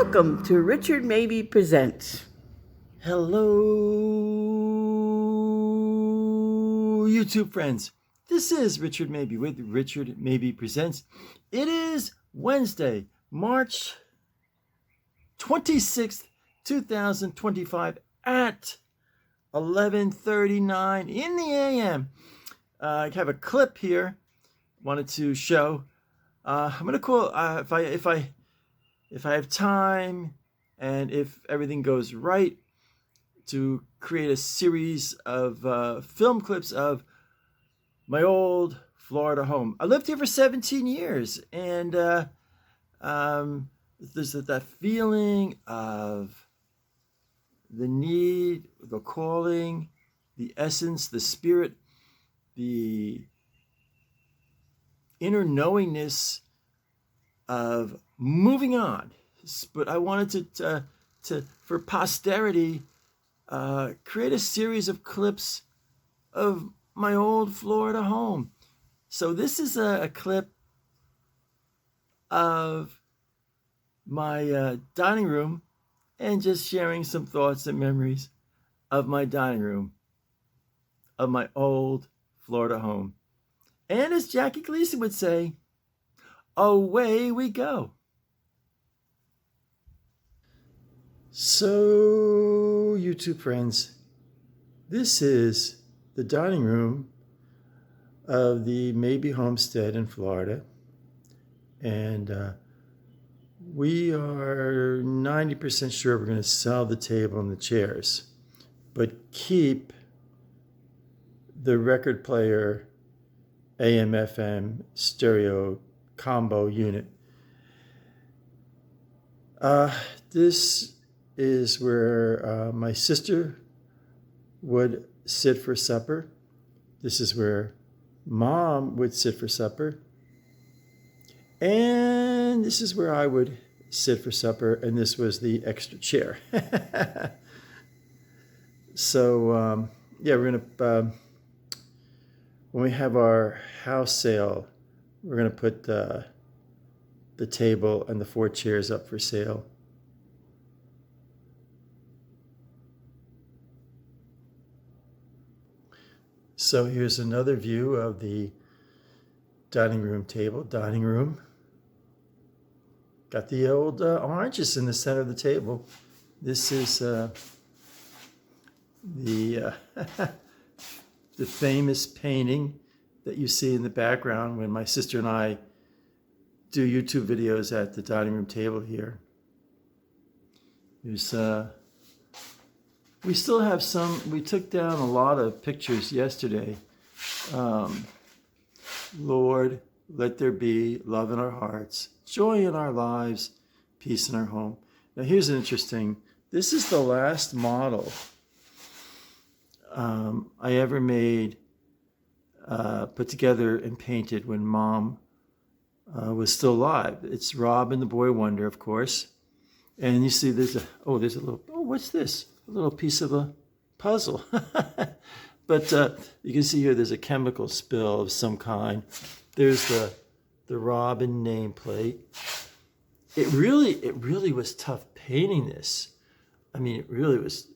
Welcome to Richard Mabey Presents. Hello, YouTube friends. This is Richard Mabey with Richard Mabey Presents. It is Wednesday, March 26th, 2025 at 11:39 in the a.m. I have a clip here. Wanted to show. I'm gonna call if I have time and if everything goes right, to create a series of film clips of my old Florida home. I lived here for 17 years, and there's that feeling of the need, the calling, the essence, the spirit, the inner knowingness of moving on. But I wanted to for posterity, create a series of clips of my old Florida home. So this is a clip of my dining room and just sharing some thoughts and memories of my dining room, of my old Florida home. And as Jackie Gleason would say, away we go. So, YouTube friends, this is the dining room of the Mabey homestead in Florida. And we are 90% sure we're going to sell the table and the chairs, but keep the record player AM/FM stereo combo unit. This is where my sister would sit for supper. This is where Mom would sit for supper. And this is where I would sit for supper, and this was the extra chair. So, yeah, we're going to, when we have our house sale, we're going to put the table and the 4 chairs up for sale. So here's another view of the dining room table, dining room. Got the old oranges in the center of the table. This is the the famous painting that you see in the background when my sister and I do YouTube videos at the dining room table here. There's we still have some. We took down a lot of pictures yesterday. Lord, let there be love in our hearts, joy in our lives, peace in our home. Now here's an interesting, this is the last model I ever made, put together and painted when Mom was still alive. It's Rob and the Boy Wonder, of course. And you see there's a little, what's this? A little piece of a puzzle. But you can see here there's a chemical spill of some kind. There's the Robin nameplate. It really was tough painting this. I mean, it really was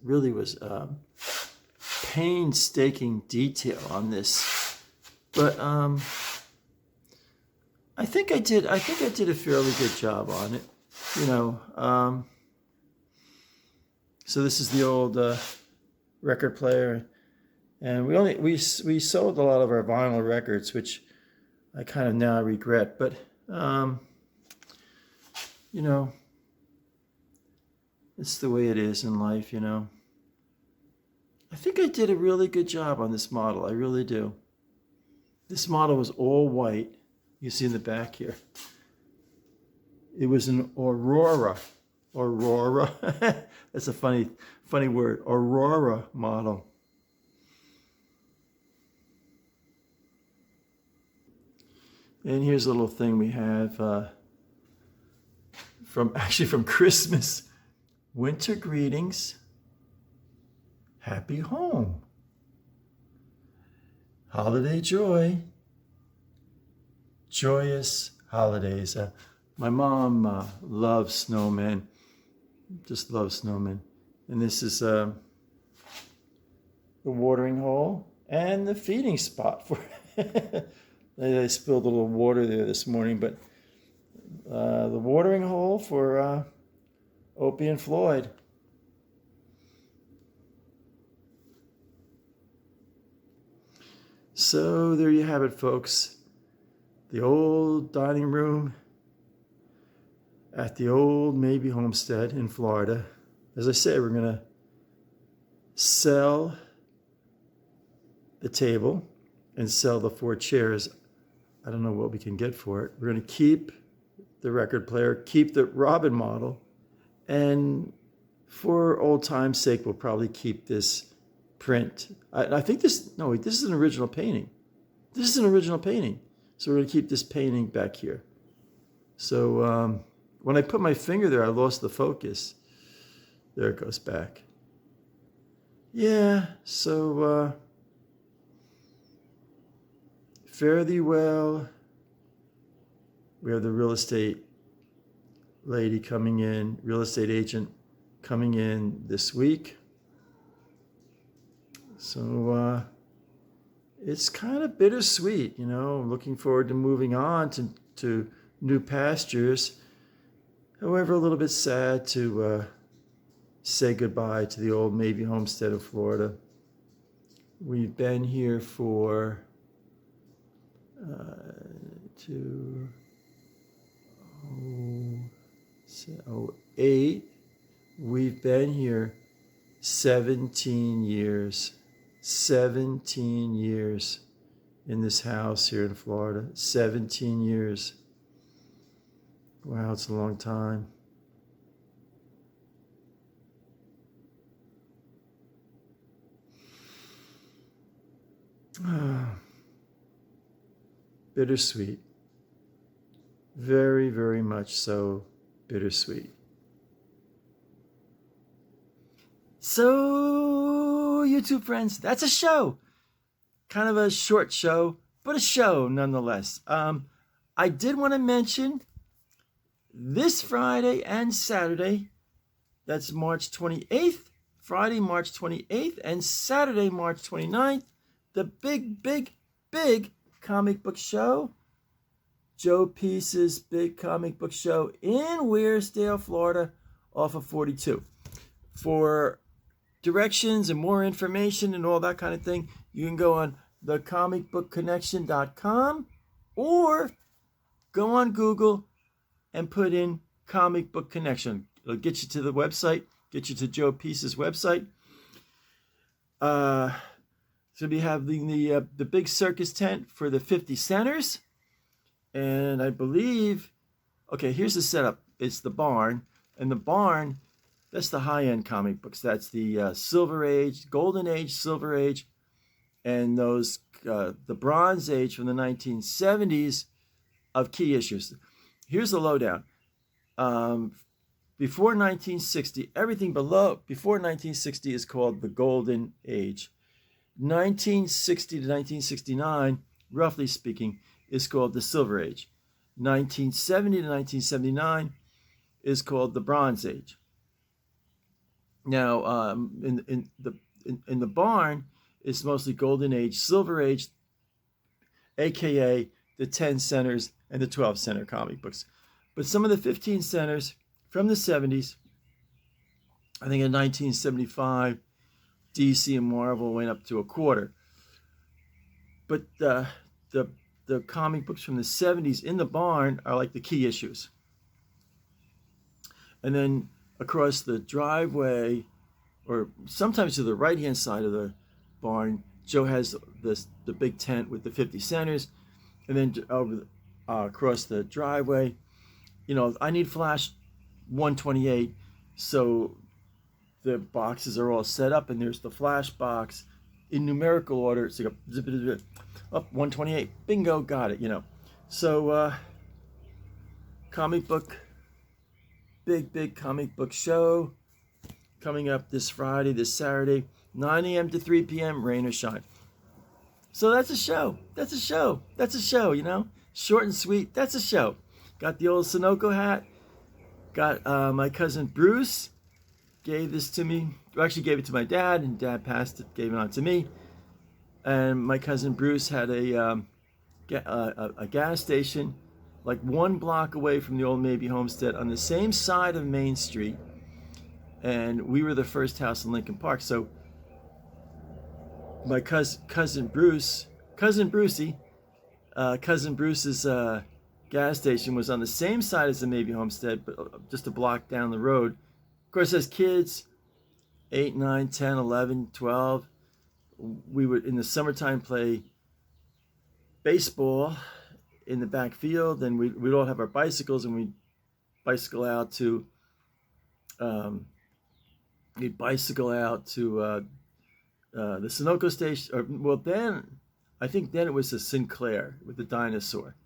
painstaking detail on this. But I think I did a fairly good job on it. You know, so this is the old record player, and we sold a lot of our vinyl records, which I kind of now regret. But you know, it's the way it is in life. You know, I think I did a really good job on this model. I really do. This model was all white. You see in the back here. It was an Aurora. That's a funny word. Aurora model. And here's a little thing we have from Christmas. Winter greetings. Happy home. Holiday joy. Joyous holidays. My mom loves snowmen, Just love snowmen. And this is the watering hole and the feeding spot for I spilled a little water there this morning, but the watering hole for Opie and Floyd. So there you have it, folks. The old dining room at the old Mabey homestead in Florida. As I say, we're going to sell the table and sell the 4 chairs. I don't know what we can get for it. We're going to keep the record player, keep the Robin model, and for old time's sake, we'll probably keep this print. I think this is an original painting. This is an original painting. So we're going to keep this painting back here. So when I put my finger there, I lost the focus. There it goes back. Yeah, so fare thee well. We have the real estate lady coming in, real estate agent coming in this week. So it's kind of bittersweet, you know. I'm looking forward to moving on to new pastures. However, a little bit sad to say goodbye to the old Mabey homestead of Florida. We've been here for 8. We've been here 17 years. 17 years in this house here in Florida. 17 years. Wow, it's a long time. Bittersweet. Very, very much so bittersweet. So, YouTube friends, that's a show. Kind of a short show, but a show nonetheless. I did want to mention this Friday and Saturday, that's March 28th, Friday, March 28th, and Saturday, March 29th, the big comic book show, Joe Peace's big comic book show in Weirsdale, Florida, off of 42. For directions and more information and all that kind of thing, you can go on thecomicbookconnection.com or go on Google and put in Comic Book Connection. It'll get you to the website, get you to Joe Peace's website. So we have the big circus tent for the 50 centers. And I believe, okay, here's the setup. It's the barn. And the barn, that's the high-end comic books. That's the Silver Age, Golden Age, Silver Age, and those the Bronze Age from the 1970s of key issues. Here's the lowdown. Before 1960, everything before 1960 is called the Golden Age. 1960 to 1969, roughly speaking, is called the Silver Age. 1970 to 1979 is called the Bronze Age. Now, in the barn, it's mostly Golden Age, Silver Age, aka the 10 centers and the 12 center comic books. But some of the 15 centers from the 70s, I think in 1975, DC and Marvel went up to a quarter. But the comic books from the 70s in the barn are like the key issues. And then across the driveway, or sometimes to the right-hand side of the barn, Joe has the big tent with the 50 centers. And then over across the driveway, you know, I need Flash 128, so the boxes are all set up, and there's the Flash box in numerical order. It's like a zip, up 128, bingo, got it, you know. So comic book, big comic book show coming up this Friday, this Saturday, 9 a.m. to 3 p.m., rain or shine. So that's a show. That's a show. That's a show, you know. Short and sweet. That's a show. Got the old Sunoco hat. Got my cousin Bruce gave this to me. Well, actually gave it to my dad, and Dad passed it, gave it on to me. And my cousin Bruce had a gas station like 1 block away from the old Mabey homestead on the same side of Main Street. And we were the first house in Lincoln Park. So my cousin Brucey's gas station was on the same side as the Mabey homestead, but just a block down the road. Of course, as kids, 8, 9, 10, 11, 12, we would, in the summertime, play baseball in the back field, and we'd all have our bicycles, and we'd bicycle out to the Sunoco station. I think then it was the Sinclair with the dinosaur,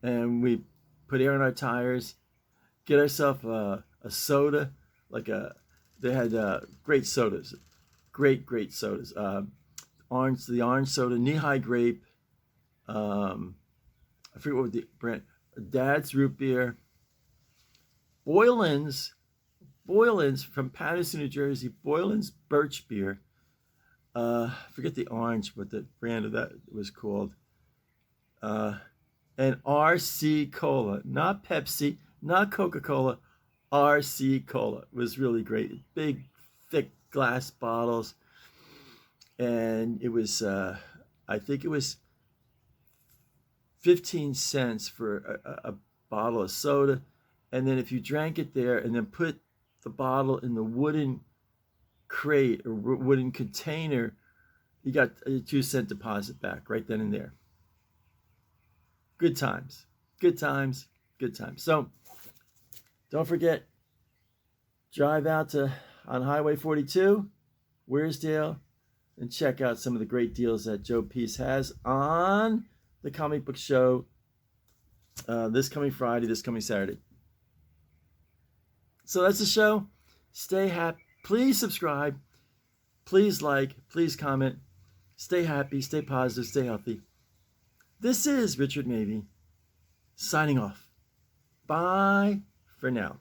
and we put air in our tires, get ourselves a soda, they had great sodas, great sodas, the orange soda, knee-high grape, I forget what the brand, Dad's root beer, Boylan's from Paterson, New Jersey, Boylan's birch beer. Forget the orange, what the brand of that was called. And RC Cola, not Pepsi, not Coca-Cola, RC Cola. It was really great. Big, thick glass bottles. And it was, I think it was 15 cents for a bottle of soda. And then if you drank it there and then put the bottle in the wooden crate or wooden container, you got a 2-cent deposit back right then and there. Good times. So don't forget, drive out on Highway 42, Wearsdale, and check out some of the great deals that Joe Peace has on the comic book show this coming Friday, this coming Saturday. So that's the show. Stay happy. Please subscribe. Please like. Please comment. Stay happy. Stay positive. Stay healthy. This is Richard Mabey signing off. Bye for now.